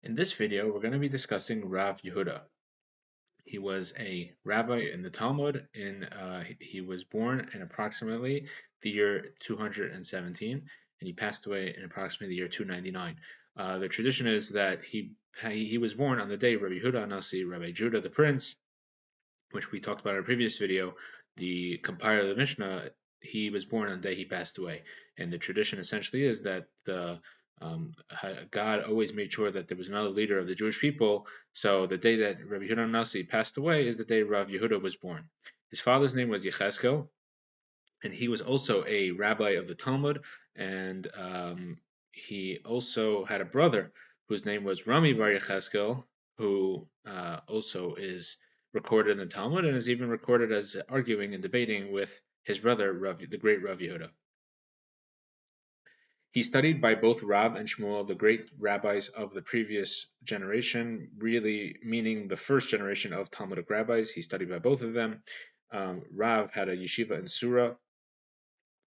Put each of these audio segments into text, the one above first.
In this video, we're going to be discussing Rav Yehudah. He was a rabbi in the Talmud, he was born in approximately the year 217, and he passed away in approximately the year 299. The tradition is that he was born on the day Rabbi Yehudah Nasi, Rabbi Judah the Prince, which we talked about in a previous video, the compiler of the Mishnah, he was born on the day he passed away. And the tradition essentially is that God always made sure that there was another leader of the Jewish people. So the day that Rabbi Yehudah Nasi passed away is the day Rav Yehudah was born. His father's name was Yechezkel, and he was also a rabbi of the Talmud, and he also had a brother whose name was Rami Bar Yechezkel, who also is recorded in the Talmud and is even recorded as arguing and debating with his brother, the great Rav Yehudah. He studied by both Rav and Shmuel, the great rabbis of the previous generation, really meaning the first generation of Talmudic rabbis. He studied by both of them. Rav had a yeshiva in Surah,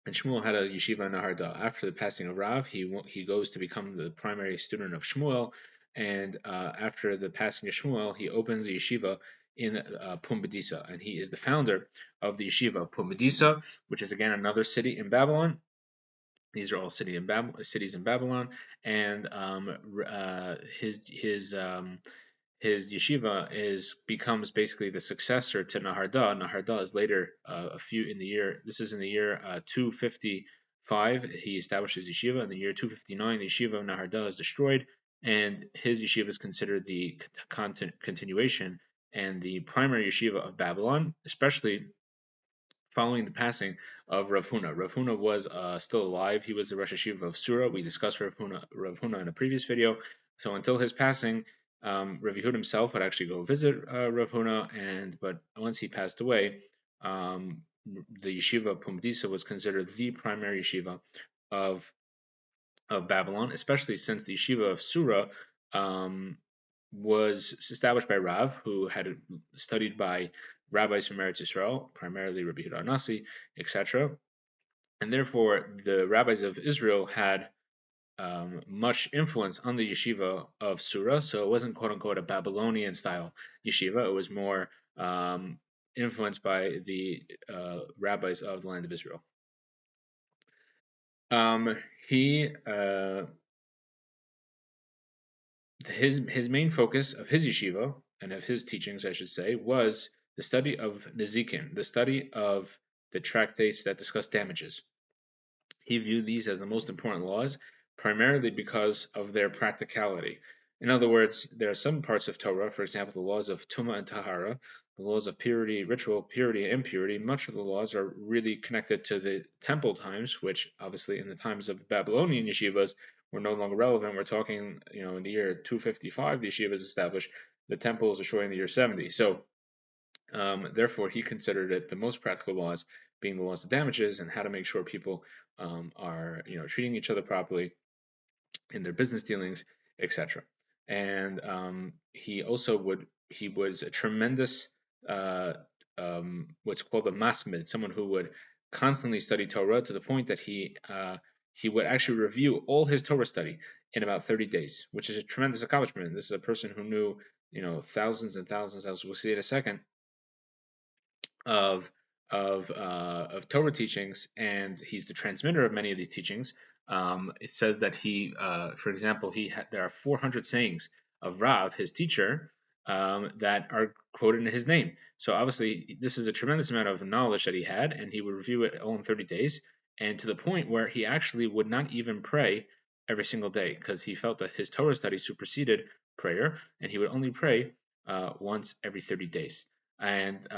and Shmuel had a yeshiva in Naharda. After the passing of Rav, he goes to become the primary student of Shmuel, and after the passing of Shmuel, he opens a yeshiva in Pumpedisa, and he is the founder of the yeshiva of Pumpedisa, which is again another city in Babylon. These are all cities in Babylon, and his yeshiva becomes basically the successor to Naharda. Naharda is later This is in the year 255. He establishes yeshiva. In the year 259, the yeshiva of Naharda is destroyed, and his yeshiva is considered the continuation and the primary yeshiva of Babylon, especially following the passing of Rav Huna. Rav Huna was still alive. He was the Rosh Yeshiva of Surah. We discussed Rav Huna in a previous video. So until his passing, Rav Yehudah himself would actually go visit Rav Huna, but once he passed away, the yeshiva of Pumpedisa was considered the primary yeshiva of Babylon, especially since the yeshiva of Surah was established by Rav, who had studied by rabbis from Eretz Yisrael, primarily Rabbi Yehudah Nasi, etc. And therefore, the rabbis of Israel had much influence on the yeshiva of Surah, so it wasn't quote-unquote a Babylonian style yeshiva. It was more influenced by the rabbis of the land of Israel. His main focus of his yeshiva, and of his teachings, I should say, was the study of Nezikin, the study of the tractates that discuss damages. He viewed these as the most important laws, primarily because of their practicality. In other words, there are some parts of Torah, for example, the laws of Tumah and Tahara, the laws of purity, ritual purity, and impurity. Much of the laws are really connected to the temple times, which obviously in the times of Babylonian yeshivas were no longer relevant. We're talking, in the year 255, the yeshiva is established. The temple is destroyed in the year 70. So, therefore, he considered it the most practical laws being the laws of damages and how to make sure people are, treating each other properly in their business dealings, etc. And he was a tremendous what's called a masmid, someone who would constantly study Torah to the point that he would actually review all his Torah study in about 30 days, which is a tremendous accomplishment. This is a person who knew, thousands and thousands, as we'll see in a second, of Torah teachings, and he's the transmitter of many of these teachings. It says that for example, there are 400 sayings of Rav, his teacher, that are quoted in his name. So obviously, this is a tremendous amount of knowledge that he had, and he would review it all in 30 days, and to the point where he actually would not even pray every single day, because he felt that his Torah study superseded prayer, and he would only pray once every 30 days. And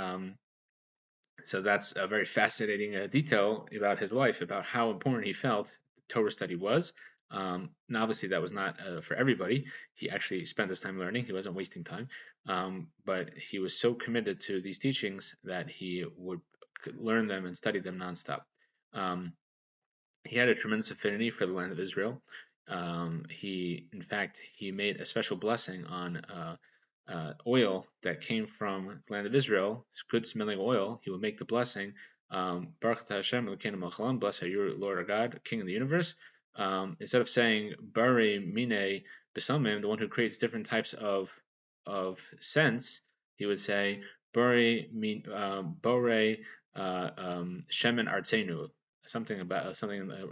so that's a very fascinating detail about his life, about how important he felt Torah study was. Now, obviously, that was not for everybody. He actually spent his time learning. He wasn't wasting time. But he was so committed to these teachings that he would learn them and study them nonstop. He had a tremendous affinity for the land of Israel. In fact, he made a special blessing on oil that came from the land of Israel, good smelling oil. He would make the blessing, Baruch Hashem Elokeinu Melech Haolam, blessed are you, Lord our God, King of the universe, instead of saying Bari Mine Besamim, the one who creates different types of he would say Bore Shemen Artsenu, something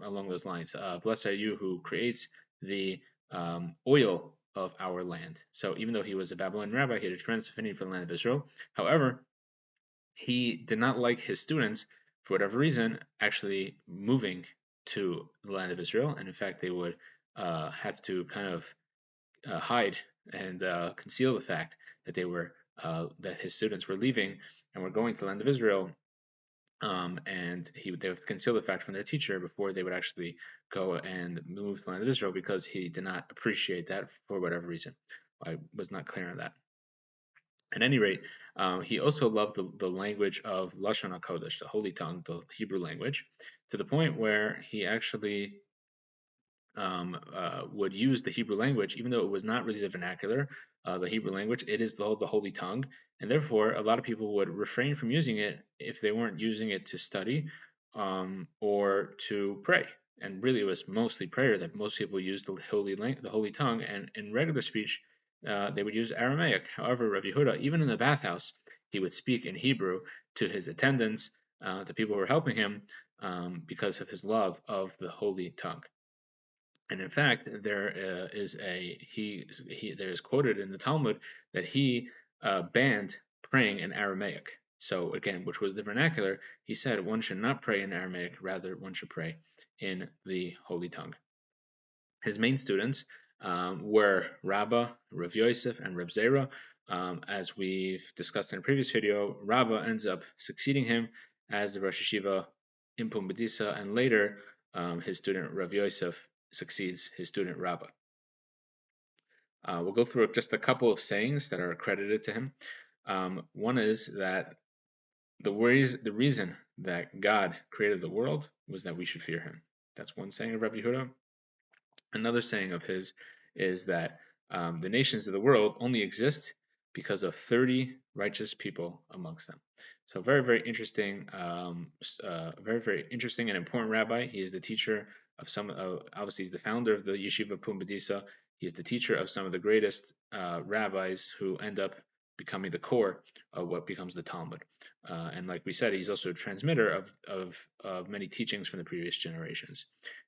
along those lines. Blessed are you who creates the oil of our land. So even though he was a Babylonian rabbi, he had a tremendous affinity for the land of Israel. However, he did not like his students, for whatever reason, actually moving to the land of Israel, and in fact, they would have to kind of hide and conceal the fact that that his students were leaving and were going to the land of Israel, and they would conceal the fact from their teacher before they would actually go and move to the land of Israel, because he did not appreciate that for whatever reason. I was not clear on that. At any rate, he also loved the language of Lashon HaKodesh, the Holy Tongue, the Hebrew language, to the point where he actually would use the Hebrew language, even though it was not really the vernacular, the Hebrew language. It is the Holy Tongue, and therefore a lot of people would refrain from using it if they weren't using it to study or to pray. And really, it was mostly prayer that most people used the Holy Tongue, and in regular speech, they would use Aramaic. However, Rav Yehudah, even in the bathhouse, he would speak in Hebrew to his attendants, the people who were helping him, because of his love of the Holy Tongue. And in fact, there is quoted in the Talmud that he banned praying in Aramaic. So again, which was the vernacular, he said one should not pray in Aramaic, rather one should pray in the Holy Tongue. His main students were Rabbah, Rav Yosef, and Reb Zera. As we've discussed in a previous video, Rabbah ends up succeeding him as the Rosh Yeshiva in Pumpedisa, and later his student Rav Yosef succeeds his student Rabbah. We'll go through just a couple of sayings that are accredited to him. One is that the reason that God created the world was that we should fear him. That's one saying of Rabbi Yehudah. Another saying of his is that the nations of the world only exist because of 30 righteous people amongst them. So very, very interesting, very, very interesting and important rabbi. He is the teacher of obviously he's the founder of the Yeshiva of Pumpedisa. He is the teacher of some of the greatest rabbis who end up becoming the core of what becomes the Talmud. And like we said, he's also a transmitter of many teachings from the previous generations.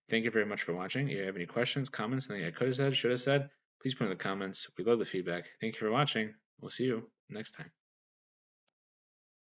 Thank you very much for watching. If you have any questions, comments, something I could have said, should have said, please put in the comments. We love the feedback. Thank you for watching. We'll see you next time.